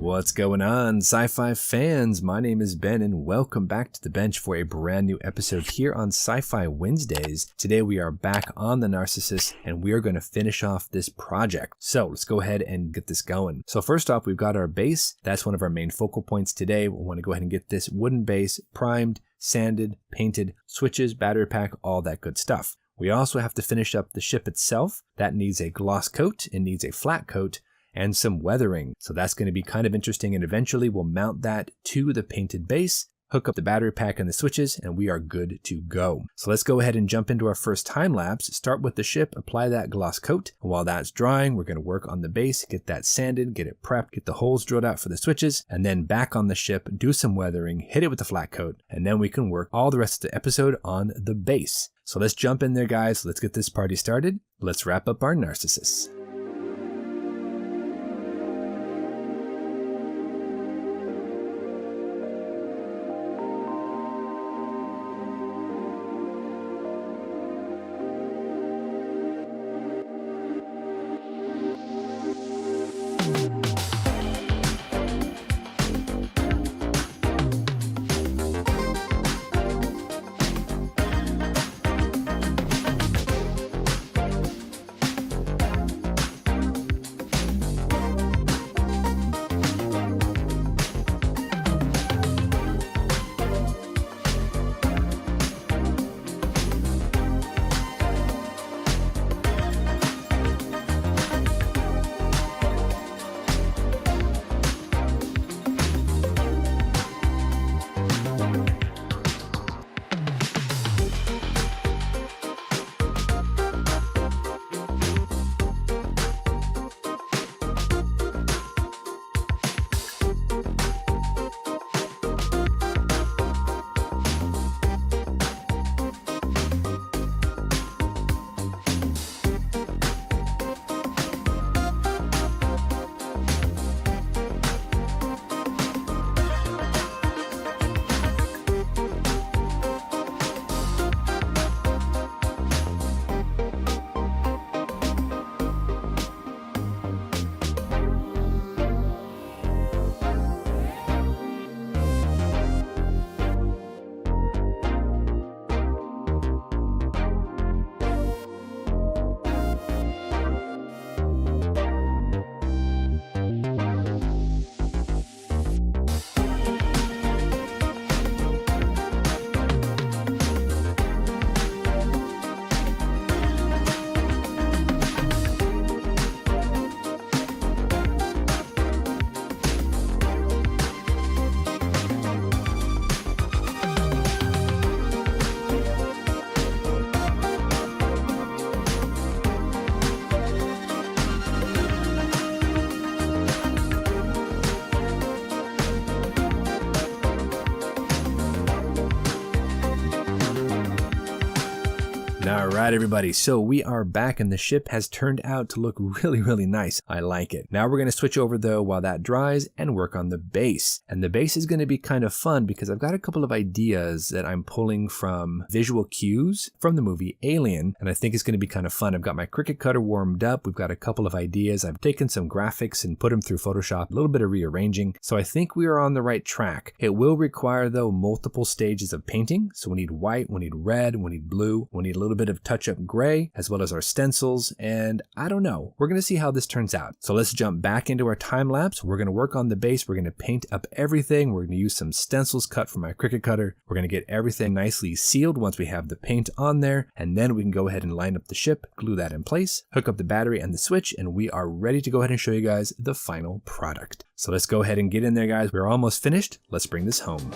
What's going on, Sci-Fi fans? My name is Ben and welcome back to the bench for a brand new episode here on Sci-Fi Wednesdays. Today we are back on the Narcissus and we are going to finish off this project. So let's go ahead and get this going. So first off, we've got our base. That's one of our main focal points today. We want to go ahead and get this wooden base primed, sanded, painted, switches, battery pack, all that good stuff. We also have to finish up the ship itself. That needs a gloss coat, it needs a flat coat, and some weathering. So that's going to be kind of interesting, and eventually we'll mount that to the painted base, hook up the battery pack and the switches, and we are good to go. So let's go ahead and jump into our first time lapse. Start with the ship, apply that gloss coat. And while that's drying, we're going to work on the base, get that sanded, get it prepped, get the holes drilled out for the switches, and then back on the ship, do some weathering, hit it with the flat coat, and then we can work all the rest of the episode on the base. So let's jump in there, guys. Let's get this party started. Let's wrap up our Narcissus. Alright everybody, so we are back and the ship has turned out to look really nice. I like it. Now we're going to switch over though while that dries and work on the base. And the base is going to be kind of fun because I've got a couple of ideas that I'm pulling from visual cues from the movie Alien, and I think it's going to be kind of fun. I've got my Cricut cutter warmed up, we've got a couple of ideas, I've taken some graphics and put them through Photoshop, a little bit of rearranging, so I think we are on the right track. It will require though multiple stages of painting, so we need white, we need red, we need blue, we need a little bit of touch-up gray, as well as our stencils, and I don't know. We're going to see how this turns out. So let's jump back into our time lapse. We're going to work on the base. We're going to paint up everything. We're going to use some stencils cut from my Cricut cutter. We're going to get everything nicely sealed once we have the paint on there, and then we can go ahead and line up the ship, glue that in place, hook up the battery and the switch, and we are ready to go ahead and show you guys the final product. So let's go ahead and get in there, guys. We're almost finished. Let's bring this home.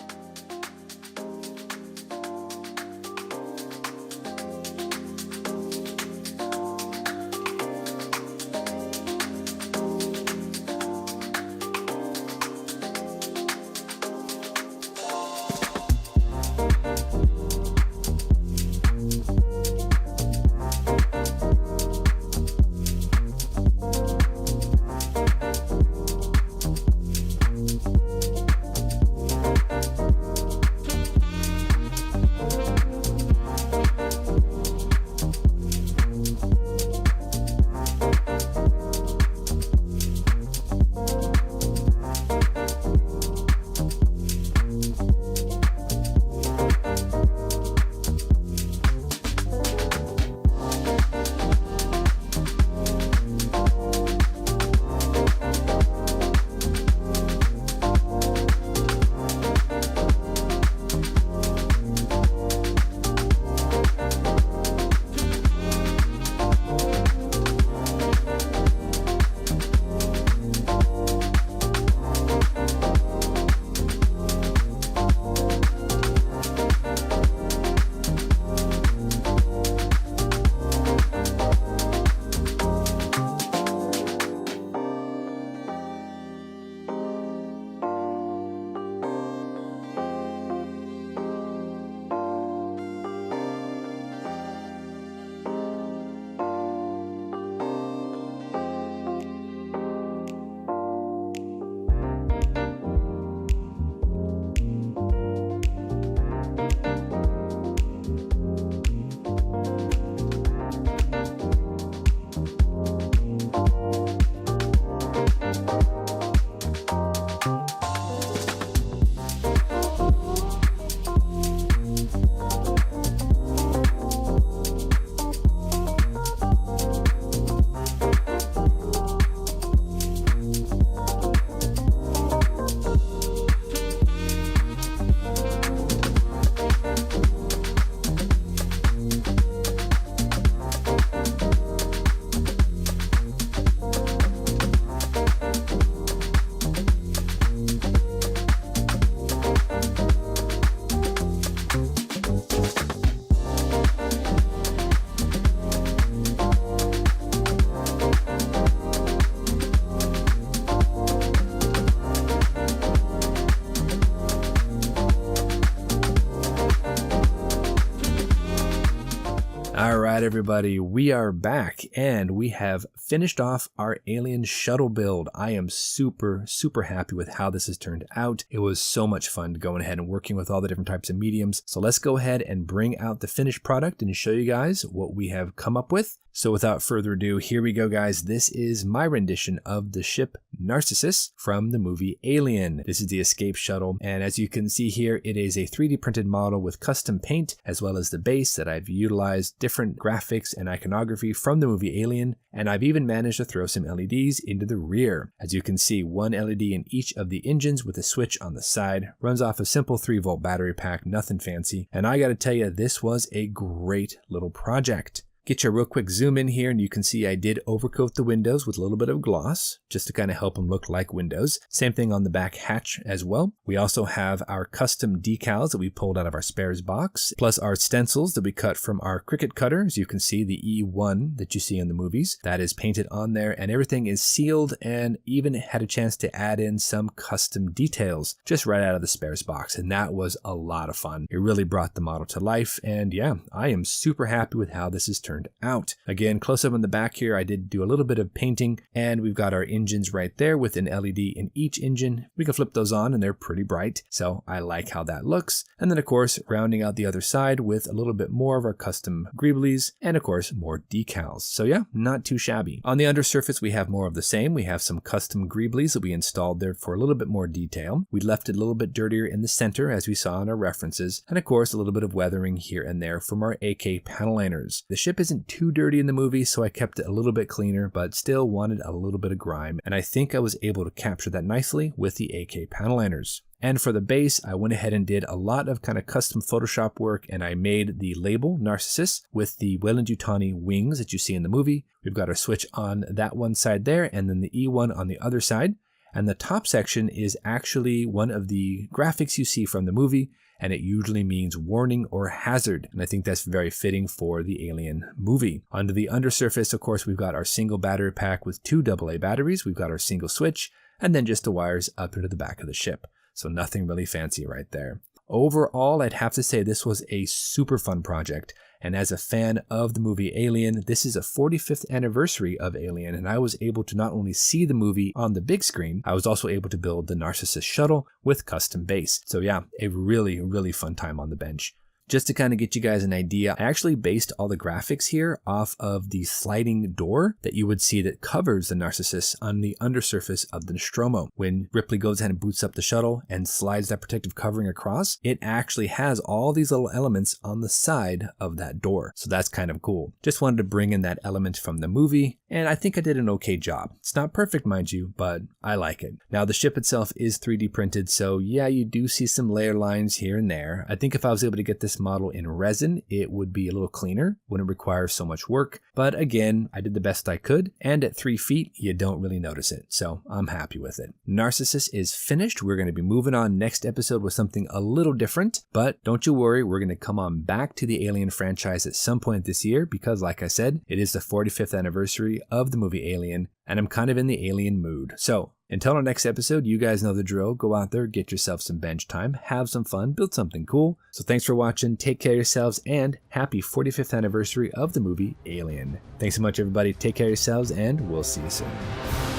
right, everybody, we are back and we have finished off our alien shuttle build. I am super happy with how this has turned out. It was so much fun going ahead and working with all the different types of mediums. So let's go ahead and bring out the finished product and show you guys what we have come up with. So without further ado, here we go, guys. This is my rendition of the ship Narcissus from the movie Alien. This is the escape shuttle, and as you can see here, it is a 3D printed model with custom paint, as well as the base that I've utilized different graphics and iconography from the movie Alien, and I've even managed to throw some LEDs into the rear. As you can see, one LED in each of the engines with a switch on the side, runs off a simple 3-volt battery pack, nothing fancy, and I gotta tell you, this was a great little project. Get you a real quick zoom in here and you can see I did overcoat the windows with a little bit of gloss just to kind of help them look like windows. Same thing on the back hatch as well. We also have our custom decals that we pulled out of our spares box, plus our stencils that we cut from our Cricut cutter. As you can see, the E1 that you see in the movies, that is painted on there, and everything is sealed, and even had a chance to add in some custom details just right out of the spares box, and that was a lot of fun. It really brought the model to life, and yeah, I am super happy with how this is turned out. Again, close up on the back here, I did do a little bit of painting, and we've got our engines right there with an LED in each engine. We can flip those on and they're pretty bright, so I like how that looks. And then of course, rounding out the other side with a little bit more of our custom greeblies and of course more decals. So yeah, not too shabby. On the undersurface, we have more of the same. We have some custom greeblies that we installed there for a little bit more detail. We left it a little bit dirtier in the center as we saw in our references, and of course a little bit of weathering here and there from our AK panel liners. The ship isn't too dirty in the movie, so I kept it a little bit cleaner, but still wanted a little bit of grime, and I think I was able to capture that nicely with the AK panel liners. And for the base, I went ahead and did a lot of kind of custom Photoshop work, and I made the label Narcissus with the Weyland-Yutani wings that you see in the movie. We've got our switch on that one side there, and then the E1 on the other side. And the top section is actually one of the graphics you see from the movie, and it usually means warning or hazard, and I think that's very fitting for the Alien movie. Under the undersurface, of course, we've got our single battery pack with 2 AA batteries, we've got our single switch, and then just the wires up into the back of the ship. So nothing really fancy right there. Overall, I'd have to say this was a super fun project, and as a fan of the movie Alien, this is a 45th anniversary of Alien, and I was able to not only see the movie on the big screen, I was also able to build the Narcissus shuttle with custom base. So yeah, a really fun time on the bench. Just to kind of get you guys an idea, I actually based all the graphics here off of the sliding door that you would see that covers the Narcissus on the undersurface of the Nostromo. When Ripley goes ahead and boots up the shuttle and slides that protective covering across, it actually has all these little elements on the side of that door. So that's kind of cool. Just wanted to bring in that element from the movie, and I think I did an okay job. It's not perfect, mind you, but I like it. Now the ship itself is 3D printed, so yeah, you do see some layer lines here and there. I think if I was able to get this model in resin, it would be a little cleaner, wouldn't require so much work, but again, I did the best I could, and at 3 feet, you don't really notice it, so I'm happy with it. Narcissus is finished. We're going to be moving on next episode with something a little different, but don't you worry, we're going to come on back to the Alien franchise at some point this year, because like I said, it is the 45th anniversary of the movie Alien, and I'm kind of in the Alien mood. So until our next episode, you guys know the drill. Go out there, get yourself some bench time, have some fun, build something cool. So thanks for watching, take care of yourselves, and happy 45th anniversary of the movie Alien. Thanks so much, everybody. Take care of yourselves, and we'll see you soon.